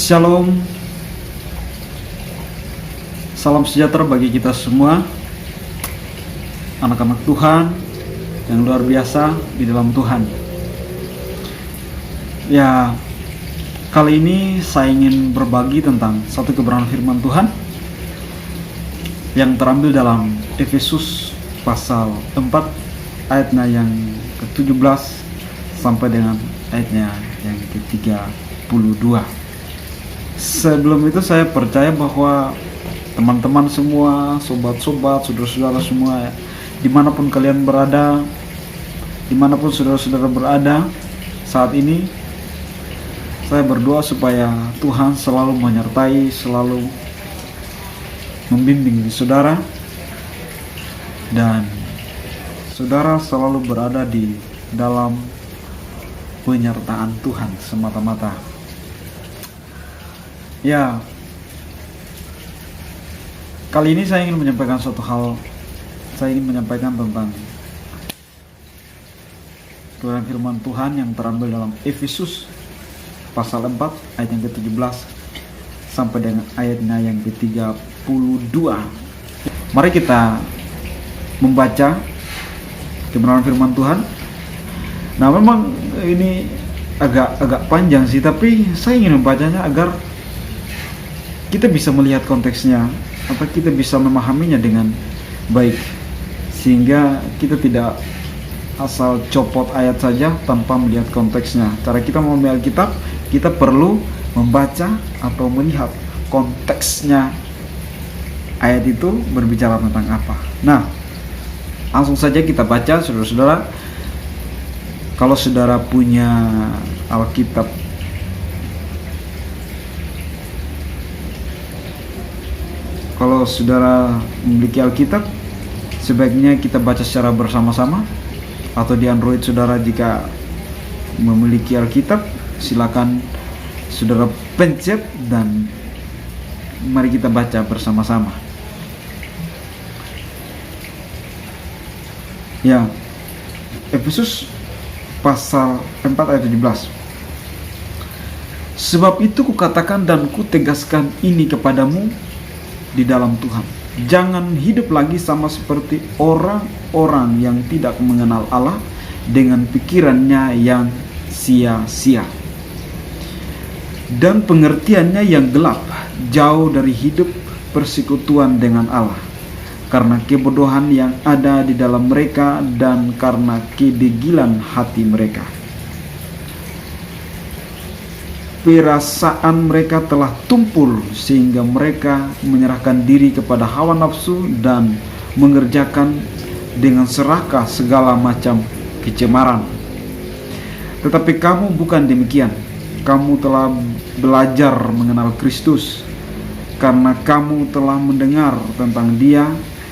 Shalom, salam sejahtera bagi kita semua, anak-anak Tuhan yang luar biasa di dalam Tuhan. Ya, kali ini saya ingin berbagi tentang satu kebenaran firman Tuhan yang terambil dalam Efesus pasal 4 ayatnya yang ke-17 sampai dengan ayatnya yang ke-32. Sebelum itu saya percaya bahwa teman-teman semua, sobat-sobat, saudara-saudara semua, dimanapun kalian berada, dimanapun saudara-saudara berada saat ini, saya berdoa supaya Tuhan selalu menyertai, selalu membimbing saudara, dan saudara selalu berada di dalam penyertaan Tuhan semata-mata. Ya, kali ini saya ingin menyampaikan suatu hal. Saya ingin menyampaikan tentang kebenaran firman Tuhan yang terambil dalam Efesus pasal 4 ayat yang ke-17 sampai dengan ayatnya yang ke-32. Mari kita membaca kebenaran firman Tuhan. Nah, memang ini agak panjang sih, tapi saya ingin membacanya agar kita bisa melihat konteksnya, atau kita bisa memahaminya dengan baik, sehingga kita tidak asal copot ayat saja tanpa melihat konteksnya. Cara kita memahami Alkitab, kita perlu membaca atau melihat konteksnya ayat itu berbicara tentang apa. Nah, langsung saja kita baca, saudara-saudara. Kalau saudara punya Alkitab, kalau saudara memiliki Alkitab, sebaiknya kita baca secara bersama-sama. Atau di Android saudara jika memiliki Alkitab, silakan saudara pencet dan mari kita baca bersama-sama. Ya, Efesus pasal 4 ayat 17. Sebab itu kukatakan dan kutegaskan ini kepadamu di dalam Tuhan, jangan hidup lagi sama seperti orang-orang yang tidak mengenal Allah dengan pikirannya yang sia-sia dan pengertiannya yang gelap, jauh dari hidup persekutuan dengan Allah, karena kebodohan yang ada di dalam mereka dan karena kedegilan hati mereka. Perasaan mereka telah tumpul sehingga mereka menyerahkan diri kepada hawa nafsu dan mengerjakan dengan serakah segala macam kecemaran. Tetapi kamu bukan demikian. Kamu telah belajar mengenal Kristus, karena kamu telah mendengar tentang Dia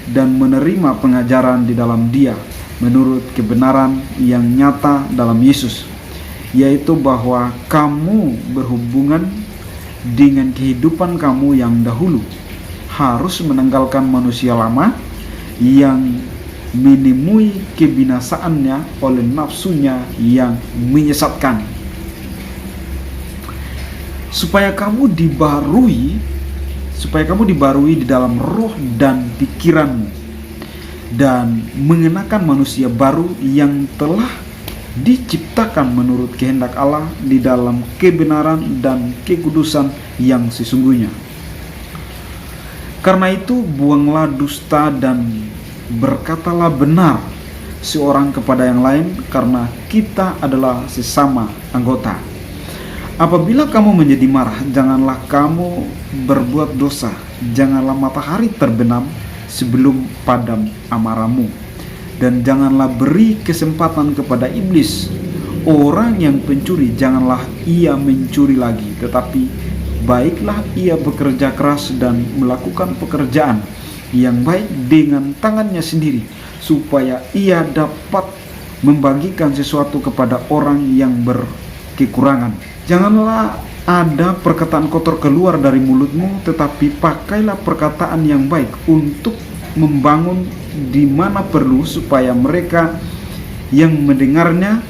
dan menerima pengajaran di dalam Dia menurut kebenaran yang nyata dalam Yesus, yaitu bahwa kamu berhubungan dengan kehidupan kamu yang dahulu harus menanggalkan manusia lama yang menemui kebinasaannya oleh nafsunya yang menyesatkan, supaya kamu dibarui di dalam roh dan pikiranmu, dan mengenakan manusia baru yang telah diciptakan menurut kehendak Allah di dalam kebenaran dan kekudusan yang sesungguhnya. Karena itu buanglah dusta dan berkatalah benar seorang kepada yang lain, karena kita adalah sesama anggota. Apabila kamu menjadi marah, janganlah kamu berbuat dosa. Janganlah matahari terbenam sebelum padam amarahmu, dan janganlah beri kesempatan kepada iblis. Orang yang pencuri, janganlah ia mencuri lagi, tetapi baiklah ia bekerja keras dan melakukan pekerjaan yang baik dengan tangannya sendiri, supaya ia dapat membagikan sesuatu kepada orang yang berkekurangan. Janganlah ada perkataan kotor keluar dari mulutmu, tetapi pakailah perkataan yang baik untuk membangun di mana perlu, supaya mereka yang mendengarnya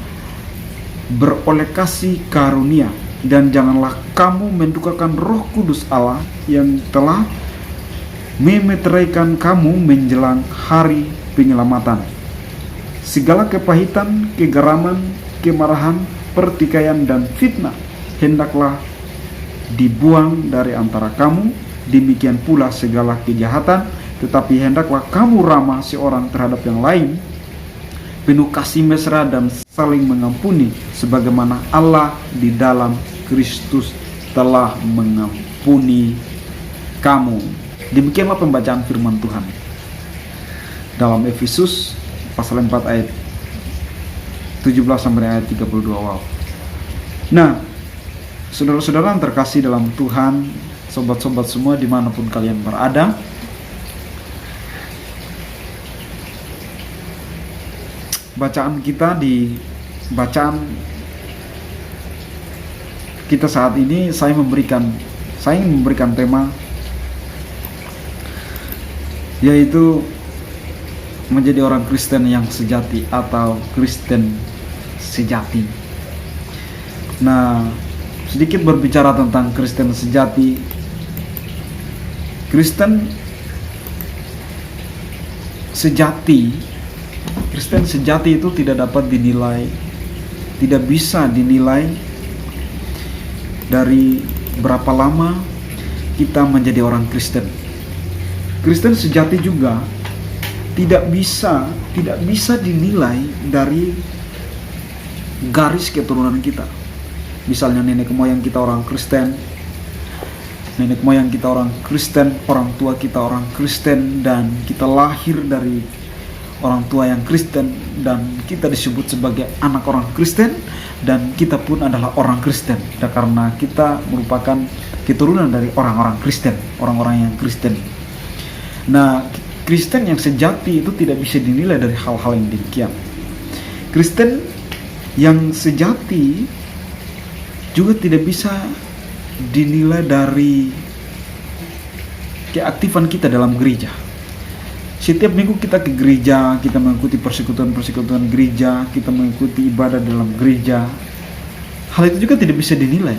beroleh kasih karunia dan janganlah kamu mendukakan Roh Kudus Allah yang telah memeteraikan kamu menjelang hari penyelamatan. Segala kepahitan, kegeraman, kemarahan, pertikaian, dan fitnah hendaklah dibuang dari antara kamu. Demikian pula segala kejahatan, tetapi hendaklah kamu ramah seorang terhadap yang lain, penuh kasih mesra dan saling mengampuni, sebagaimana Allah di dalam Kristus telah mengampuni kamu. Demikianlah pembacaan firman Tuhan dalam Efesus pasal 4 ayat 17 sampai ayat 32. Wow. Nah, saudara-saudara yang terkasih dalam Tuhan, sobat-sobat semua dimanapun kalian berada, bacaan kita di bacaan kita saat ini saya ingin memberikan tema, yaitu menjadi orang Kristen yang sejati atau Kristen sejati. Nah, sedikit berbicara tentang Kristen sejati. Kristen sejati itu tidak dapat dinilai, tidak bisa dinilai dari berapa lama kita menjadi orang Kristen. Kristen sejati juga tidak bisa dinilai dari garis keturunan kita. Misalnya nenek moyang kita orang Kristen, orang tua kita orang Kristen, dan kita lahir dari orang tua yang Kristen, dan kita disebut sebagai anak orang Kristen, dan kita pun adalah orang Kristen, karena kita merupakan keturunan dari orang-orang Kristen, orang-orang yang Kristen. Nah, Kristen yang sejati itu tidak bisa dinilai dari hal-hal yang demikian. Kristen yang sejati juga tidak bisa dinilai dari keaktifan kita dalam gereja. Setiap minggu kita ke gereja, kita mengikuti persekutuan gereja, kita mengikuti ibadah dalam gereja. Hal itu juga tidak bisa dinilai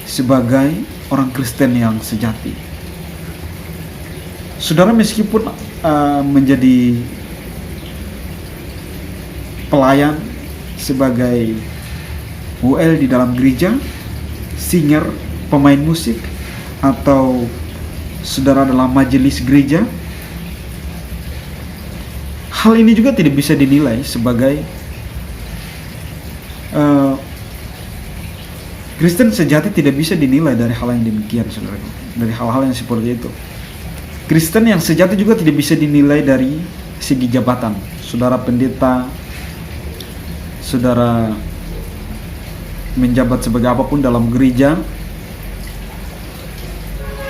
sebagai orang Kristen yang sejati. Saudara meskipun menjadi pelayan sebagai WL di dalam gereja, singer, pemain musik, atau saudara dalam majelis gereja, hal ini juga tidak bisa dinilai sebagai Kristen sejati. Tidak bisa dinilai dari hal yang demikian, saudara, dari hal-hal yang seperti itu. Kristen yang sejati juga tidak bisa dinilai dari segi jabatan. Saudara pendeta, saudara menjabat sebagai apapun dalam gereja,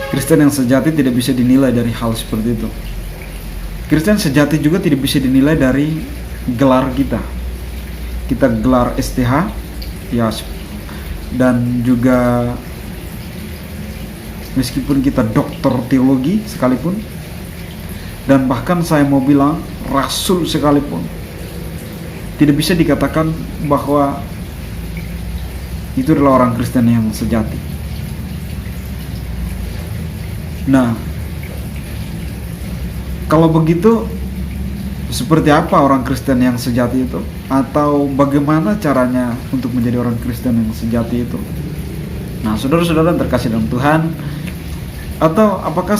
Kristen yang sejati tidak bisa dinilai dari hal seperti itu. Kristen sejati juga tidak bisa dinilai dari gelar kita. Kita gelar STH, ya, dan juga meskipun kita dokter teologi sekalipun, dan bahkan saya mau bilang rasul sekalipun, tidak bisa dikatakan bahwa itu adalah orang Kristen yang sejati. Nah, kalau begitu, seperti apa orang Kristen yang sejati itu? Atau bagaimana caranya untuk menjadi orang Kristen yang sejati itu? Nah, saudara-saudara terkasih dalam Tuhan, atau apakah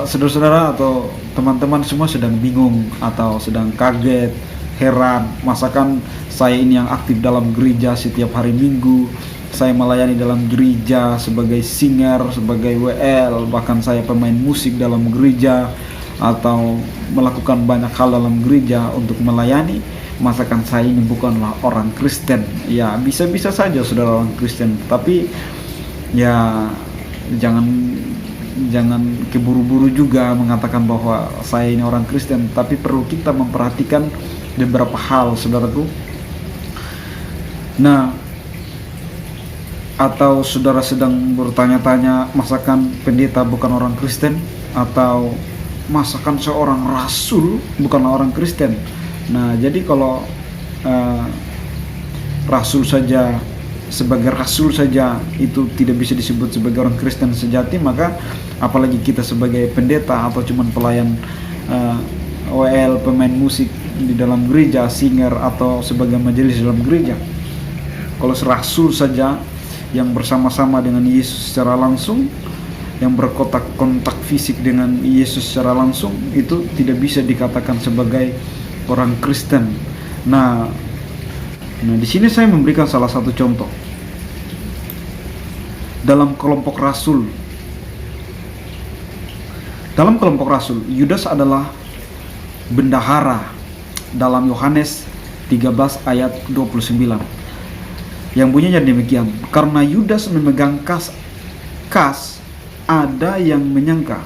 saudara-saudara atau teman-teman semua sedang bingung atau sedang kaget, heran, masakan saya ini yang aktif dalam gereja setiap hari Minggu, saya melayani dalam gereja sebagai singer, sebagai WL, bahkan saya pemain musik dalam gereja, atau melakukan banyak hal dalam gereja untuk melayani, masakan saya ini bukanlah orang Kristen? Ya, bisa-bisa saja saudara orang Kristen, tapi ya jangan keburu-buru juga mengatakan bahwa saya ini orang Kristen. Tapi perlu kita memperhatikan beberapa hal, saudaraku. Nah, atau saudara sedang bertanya-tanya, masakan pendeta bukan orang Kristen, atau masakan seorang rasul bukanlah orang Kristen? Nah, jadi kalau rasul saja sebagai rasul saja itu tidak bisa disebut sebagai orang Kristen sejati, maka apalagi kita sebagai pendeta atau cuman pelayan OL, pemain musik di dalam gereja, singer, atau sebagai majelis dalam gereja. Kalau rasul saja yang bersama-sama dengan Yesus secara langsung, yang berkontak fisik dengan Yesus secara langsung, itu tidak bisa dikatakan sebagai orang Kristen. Nah, di sini saya memberikan salah satu contoh. Dalam kelompok rasul, Yudas adalah bendahara dalam Yohanes 13 ayat 29. Yang bunyinya demikian, karena Yudas memegang kas, ada yang menyangka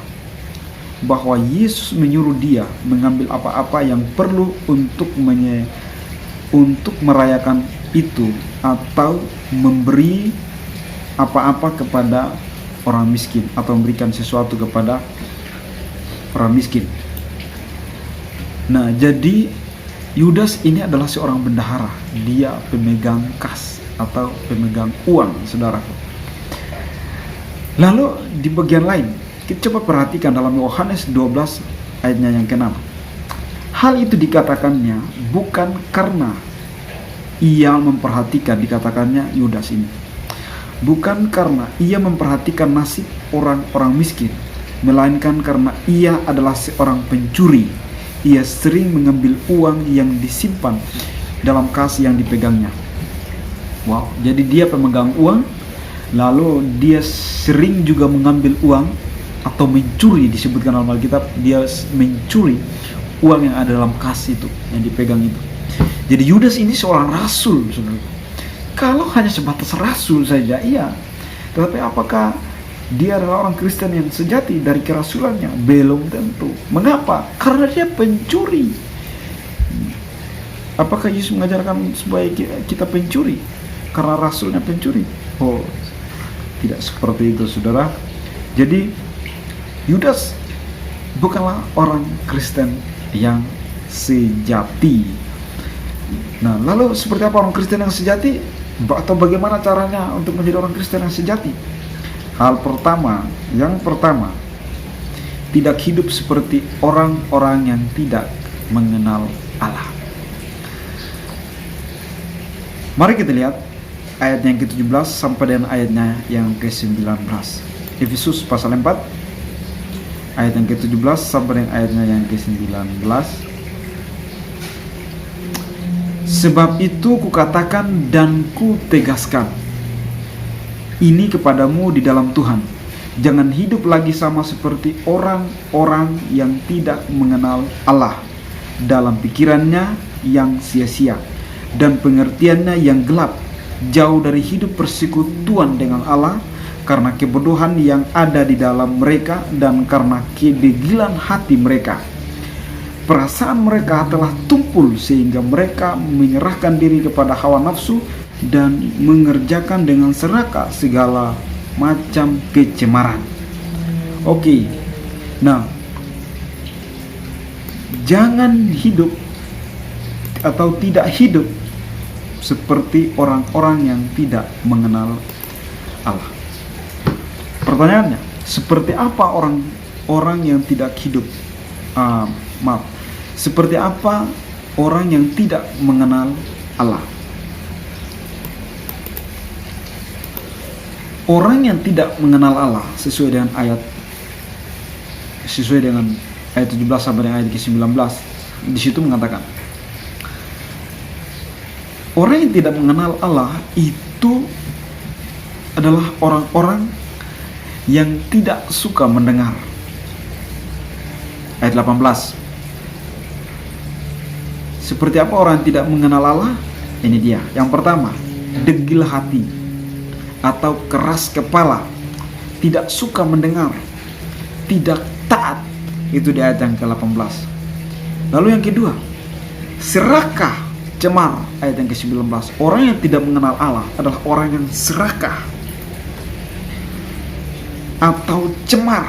bahwa Yesus menyuruh dia mengambil apa-apa yang perlu untuk merayakan itu, atau memberi apa-apa kepada orang miskin, atau memberikan sesuatu kepada orang miskin. Nah, jadi Yudas ini adalah seorang bendahara, dia pemegang kas atau pemegang uang, saudaraku. Lalu di bagian lain, kita coba perhatikan dalam Yohanes 12 ayatnya yang ke-6. Hal itu dikatakannya bukan karena ia memperhatikan, dikatakannya Yudas ini, bukan karena ia memperhatikan nasib orang-orang miskin, melainkan karena ia adalah seorang pencuri. Ia sering mengambil uang yang disimpan dalam kas yang dipegangnya. Wow, jadi dia pemegang uang, lalu dia sering juga mengambil uang atau mencuri, disebutkan dalam Alkitab, dia mencuri uang yang ada dalam kas itu, yang dipegang itu. Jadi Yudas ini seorang rasul, saudara. Kalau hanya sebatas rasul saja, iya. Tetapi apakah dia adalah orang Kristen yang sejati dari kerasulannya? Belum tentu. Mengapa? Karena dia pencuri. Apakah Yesus mengajarkan supaya kita pencuri? Karena rasulnya pencuri? Oh, tidak seperti itu, saudara. Jadi Yudas bukanlah orang Kristen yang sejati. Nah, lalu seperti apa orang Kristen yang sejati? Atau bagaimana caranya untuk menjadi orang Kristen yang sejati? Yang pertama, tidak hidup seperti orang-orang yang tidak mengenal Allah. Mari kita lihat ayat yang ke-17 sampai dengan ayatnya yang ke-19. Efesus pasal 4 ayat yang ke-17 sampai dengan ayatnya yang ke-19. Sebab itu kukatakan dan kutegaskan ini kepadamu di dalam Tuhan, jangan hidup lagi sama seperti orang-orang yang tidak mengenal Allah, dalam pikirannya yang sia-sia dan pengertiannya yang gelap, jauh dari hidup persekutuan dengan Allah, karena kebodohan yang ada di dalam mereka dan karena kedegilan hati mereka. Perasaan mereka telah tumpul sehingga mereka menyerahkan diri kepada hawa nafsu dan mengerjakan dengan serakah segala macam kecemaran. Oke. Nah, jangan hidup atau tidak hidup seperti orang-orang yang tidak mengenal Allah. Pertanyaannya, seperti apa orang yang tidak hidup? Seperti apa orang yang tidak mengenal Allah? Orang yang tidak mengenal Allah sesuai dengan ayat 17 sampai dengan ayat ke-19, di situ mengatakan orang yang tidak mengenal Allah itu adalah orang-orang yang tidak suka mendengar. Ayat 18. Seperti apa orang yang tidak mengenal Allah? Ini dia. Yang pertama, degil hati atau keras kepala, tidak suka mendengar, tidak taat. Itu di ayat yang ke-18. Lalu yang kedua, serakah, cemar, ayat yang ke-19. Orang yang tidak mengenal Allah adalah orang yang serakah atau cemar.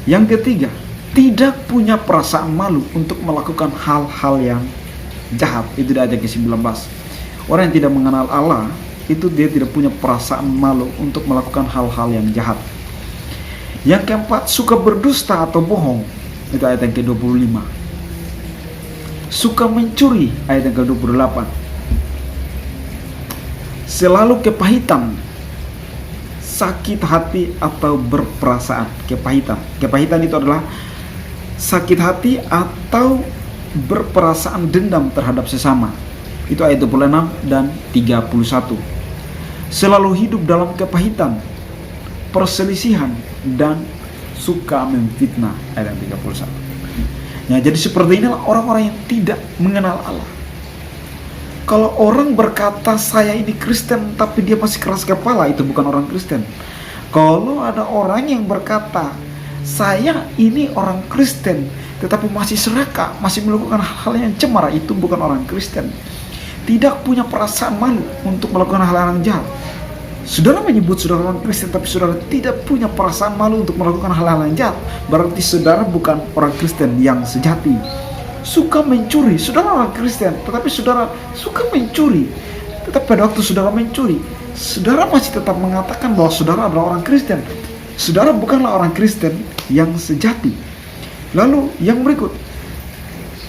Yang ketiga, tidak punya perasaan malu untuk melakukan hal-hal yang jahat. Itu di ayat yang ke-19. Orang yang tidak mengenal Allah itu dia tidak punya perasaan malu untuk melakukan hal-hal yang jahat. Yang keempat, suka berdusta atau bohong. Itu ayat yang ke-25. Suka mencuri, ayat yang ke-28. Selalu kepahitan, sakit hati atau berperasaan. Kepahitan itu adalah sakit hati atau berperasaan dendam terhadap sesama. Itu ayat 26 dan 31. Selalu hidup dalam kepahitan, perselisihan, dan suka memfitnah, ayat 31. Nah, jadi seperti inilah orang-orang yang tidak mengenal Allah. Kalau orang berkata saya ini Kristen tapi dia masih keras kepala, itu bukan orang Kristen. Kalau ada orang yang berkata saya ini orang Kristen tetapi masih serakah, masih melakukan hal yang cemara, itu bukan orang Kristen. Tidak punya perasaan malu untuk melakukan hal-hal yang jahat. Saudara menyebut saudara orang Kristen tapi saudara tidak punya perasaan malu untuk melakukan hal-hal yang jahat, berarti saudara bukan orang Kristen yang sejati. Suka mencuri, saudara orang Kristen tetapi saudara suka mencuri, tetapi pada waktu saudara mencuri, saudara masih tetap mengatakan bahwa saudara adalah orang Kristen. Saudara bukanlah orang Kristen yang sejati. Lalu yang berikut,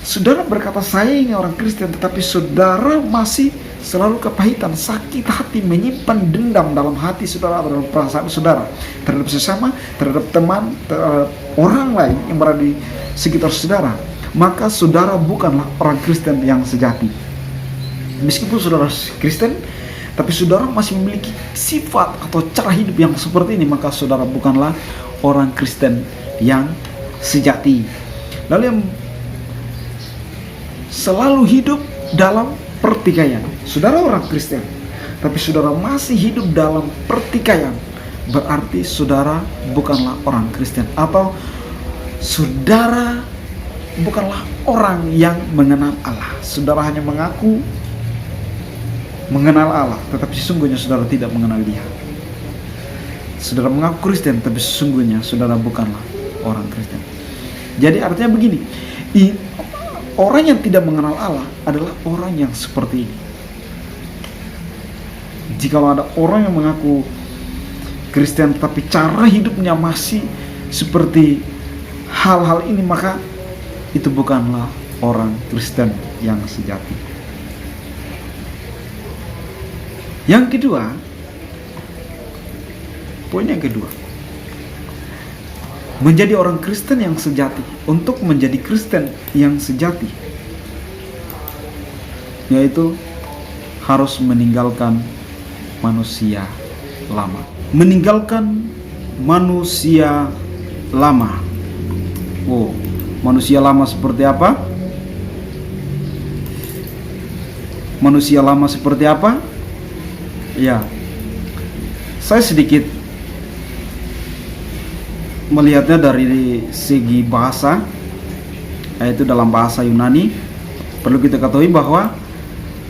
saudara berkata saya ini orang Kristen tetapi saudara masih selalu kepahitan, sakit hati, menyimpan dendam dalam hati saudara, dalam perasaan saudara terhadap sesama, terhadap teman, terhadap orang lain yang berada di sekitar saudara, maka saudara bukanlah orang Kristen yang sejati. Meskipun saudara Kristen tapi saudara masih memiliki sifat atau cara hidup yang seperti ini, maka saudara bukanlah orang Kristen yang sejati. Lalu yang selalu hidup dalam pertikaian, saudara orang Kristen tapi saudara masih hidup dalam pertikaian, berarti saudara bukanlah orang Kristen, atau saudara bukanlah orang yang mengenal Allah. Saudara hanya mengaku mengenal Allah tetapi sesungguhnya saudara tidak mengenal Dia. Saudara mengaku Kristen tapi sesungguhnya saudara bukanlah orang Kristen. Jadi artinya begini, orang yang tidak mengenal Allah adalah orang yang seperti ini. Jika ada orang yang mengaku Kristen tapi cara hidupnya masih seperti hal-hal ini, maka itu bukanlah orang Kristen yang sejati. Yang kedua, poin yang kedua, menjadi orang Kristen yang sejati. Untuk menjadi Kristen yang sejati, yaitu harus meninggalkan manusia lama. Meninggalkan manusia lama. Manusia lama seperti apa? Manusia lama seperti apa? Ya, saya sedikit melihatnya dari segi bahasa, yaitu dalam bahasa Yunani. Perlu kita ketahui bahwa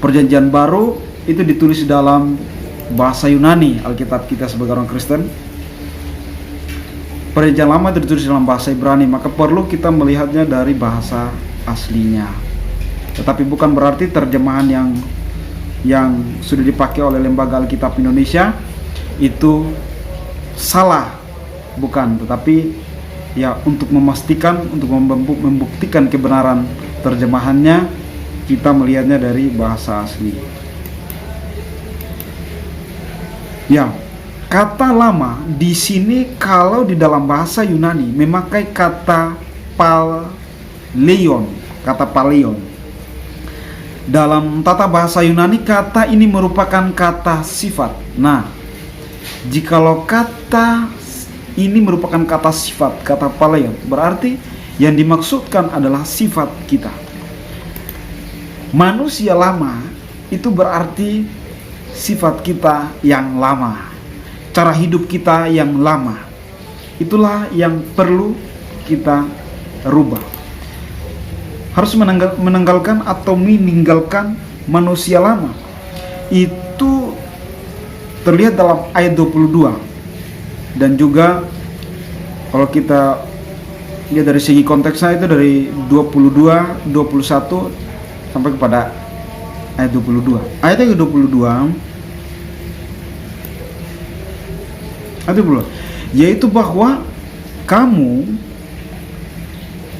Perjanjian Baru itu ditulis dalam bahasa Yunani, Alkitab kita sebagai orang Kristen. Perjanjian Lama itu ditulis dalam bahasa Ibrani, maka perlu kita melihatnya dari bahasa aslinya. Tetapi bukan berarti terjemahan yang sudah dipakai oleh Lembaga Alkitab Indonesia itu salah. Bukan, tetapi ya untuk memastikan, untuk membuktikan kebenaran terjemahannya, kita melihatnya dari bahasa asli. Ya, kata lama di sini kalau di dalam bahasa Yunani memakai kata paleon, Dalam tata bahasa Yunani kata ini merupakan kata sifat. Nah, jikalau kata ini merupakan kata sifat, kata paleon, berarti yang dimaksudkan adalah sifat kita. Manusia lama itu berarti sifat kita yang lama, cara hidup kita yang lama. Itulah yang perlu kita rubah. Harus menanggalkan atau meninggalkan manusia lama. Itu terlihat dalam ayat 22. Dan juga kalau kita lihat dari segi konteksnya itu dari 22, 21 sampai kepada ayat 22. Ayat yang ke-22 ayat 22, yaitu bahwa kamu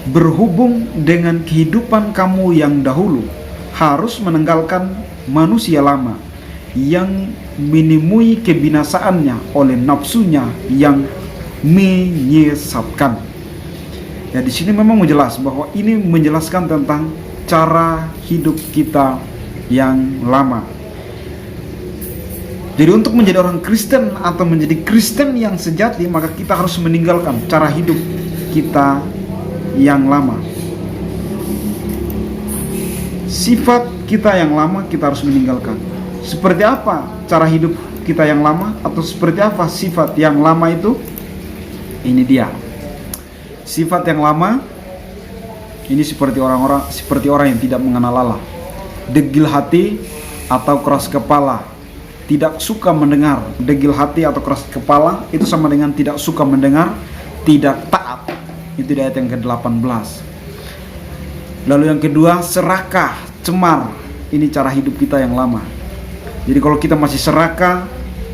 berhubung dengan kehidupan kamu yang dahulu harus meninggalkan manusia lama yang menemui kebinasaannya oleh nafsunya yang menyesatkan. Ya, di sini memang menjelas bahwa ini menjelaskan tentang cara hidup kita yang lama. Jadi untuk menjadi orang Kristen atau menjadi Kristen yang sejati, maka kita harus meninggalkan cara hidup kita yang lama. Sifat kita yang lama kita harus meninggalkan. Seperti apa cara hidup kita yang lama, atau seperti apa sifat yang lama itu? Ini dia. Sifat yang lama ini seperti orang yang tidak mengenal Allah, degil hati atau keras kepala, tidak suka mendengar. Degil hati atau keras kepala itu sama dengan tidak suka mendengar, tidak taat. Itu di ayat yang ke-18. Lalu yang kedua, serakah, cemar. Ini cara hidup kita yang lama. Jadi kalau kita masih serakah,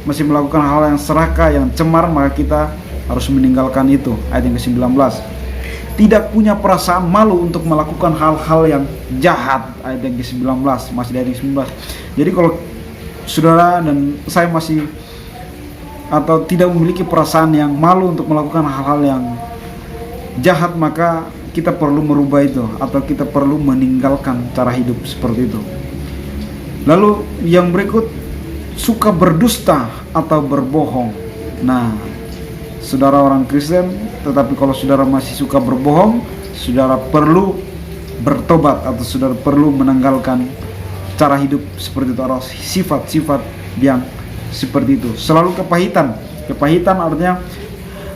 masih melakukan hal yang serakah, yang cemar, maka kita harus meninggalkan itu. Ayat yang ke-19. Tidak punya perasaan malu untuk melakukan hal-hal yang jahat. Ayat yang ke-19. Masih di ayat yang ke-19. Jadi kalau saudara dan saya masih atau tidak memiliki perasaan yang malu untuk melakukan hal-hal yang jahat, maka kita perlu merubah itu, atau kita perlu meninggalkan cara hidup seperti itu. Lalu yang berikut, suka berdusta atau berbohong. Nah, saudara orang Kristen, tetapi kalau saudara masih suka berbohong, saudara perlu bertobat, atau saudara perlu menanggalkan cara hidup seperti itu, atau sifat-sifat yang seperti itu. Selalu kepahitan. Kepahitan artinya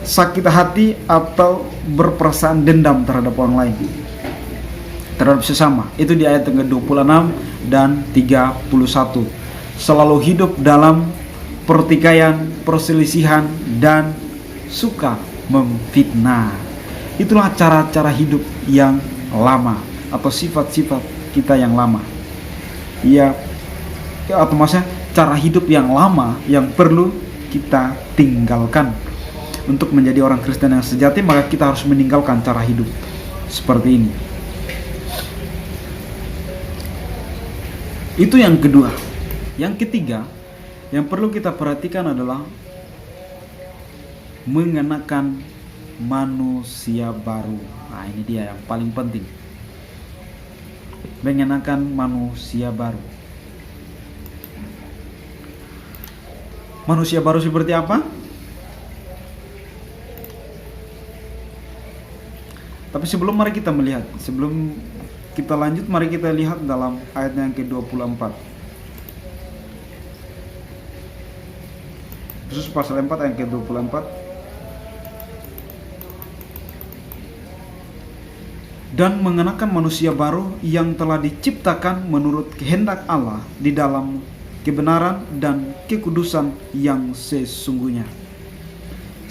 sakit hati atau berperasaan dendam terhadap orang lain, terhadap sesama. Itu di ayat yang ke-26 dan 31. Selalu hidup dalam pertikaian, perselisihan, dan suka memfitnah. Itulah cara-cara hidup yang lama, atau sifat-sifat kita yang lama. Ya, atau maksudnya cara hidup yang lama yang perlu kita tinggalkan. Untuk menjadi orang Kristen yang sejati, maka kita harus meninggalkan cara hidup seperti ini. Itu yang kedua. Yang ketiga, yang perlu kita perhatikan adalah mengenakan manusia baru. Nah, ini dia yang paling penting. Mengenakan manusia baru. Manusia baru seperti apa? Tapi sebelum kita lanjut, mari kita lihat dalam ayat yang ke-24. Khusus pasal 4 ayat ke-24. Dan mengenakan manusia baru yang telah diciptakan menurut kehendak Allah di dalam kebenaran dan kekudusan yang sesungguhnya.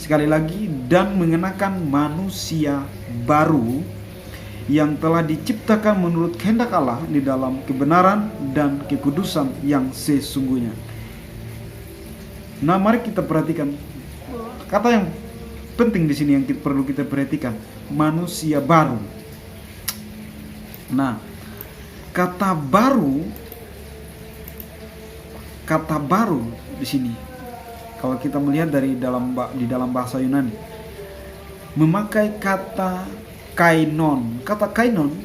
Sekali lagi, dan mengenakan manusia baru yang telah diciptakan menurut kehendak Allah di dalam kebenaran dan kekudusan yang sesungguhnya. Nah, mari kita perhatikan kata yang penting di sini yang perlu kita perhatikan, manusia baru. Nah, kata baru di sini, kalau kita melihat di dalam bahasa Yunani, memakai kata kainon. Kata kainon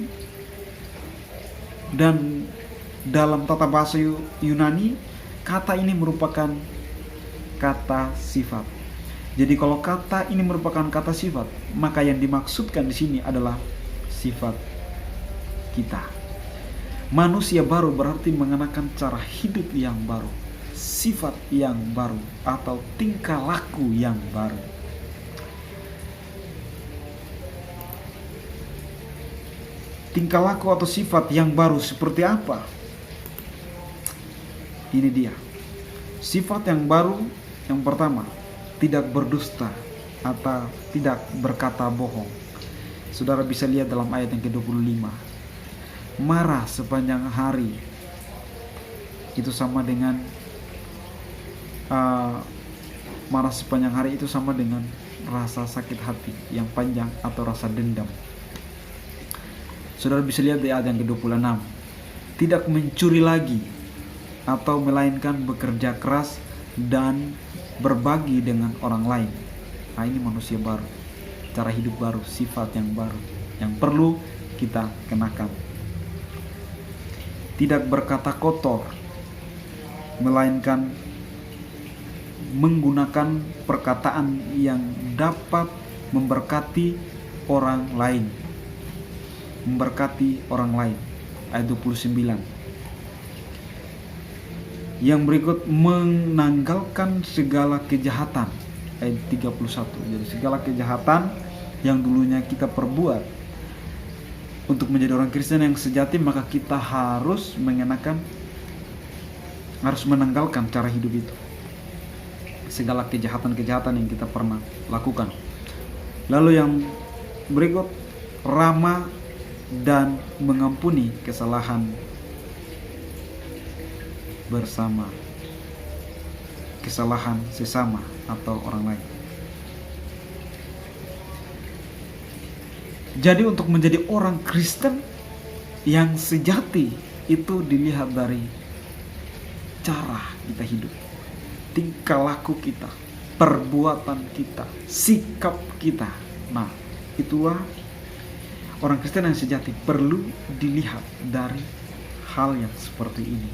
dan dalam tata bahasa Yunani, kata ini merupakan kata sifat. Jadi kalau kata ini merupakan kata sifat, maka yang dimaksudkan di sini adalah sifat kita. Manusia baru berarti mengenakan cara hidup yang baru, sifat yang baru, atau tingkah laku yang baru. Tingkah laku atau sifat yang baru seperti apa? Ini dia. Sifat yang baru yang pertama, tidak berdusta atau tidak berkata bohong. Saudara bisa lihat dalam ayat yang ke-25. Marah sepanjang hari, itu sama dengan marah sepanjang hari, itu sama dengan rasa sakit hati yang panjang atau rasa dendam. Saudara bisa lihat di ayat yang ke-26, tidak mencuri lagi, atau melainkan bekerja keras dan berbagi dengan orang lain. Nah, ini manusia baru, cara hidup baru, sifat yang baru yang perlu kita kenakan. Tidak berkata kotor, melainkan menggunakan perkataan yang dapat memberkati orang lain. Memberkati orang lain. Ayat 29. Yang berikut, menanggalkan segala kejahatan. Ayat 31. Jadi segala kejahatan yang dulunya kita perbuat. Untuk menjadi orang Kristen yang sejati, maka kita harus menanggalkan cara hidup itu. Segala kejahatan-kejahatan yang kita pernah lakukan. Lalu yang berikut, ramah dan mengampuni kesalahan bersama, kesalahan sesama atau orang lain. Jadi untuk menjadi orang Kristen yang sejati itu dilihat dari cara kita hidup, tingkah laku kita, perbuatan kita, sikap kita. Nah, itulah orang Kristen yang sejati perlu dilihat dari hal yang seperti ini.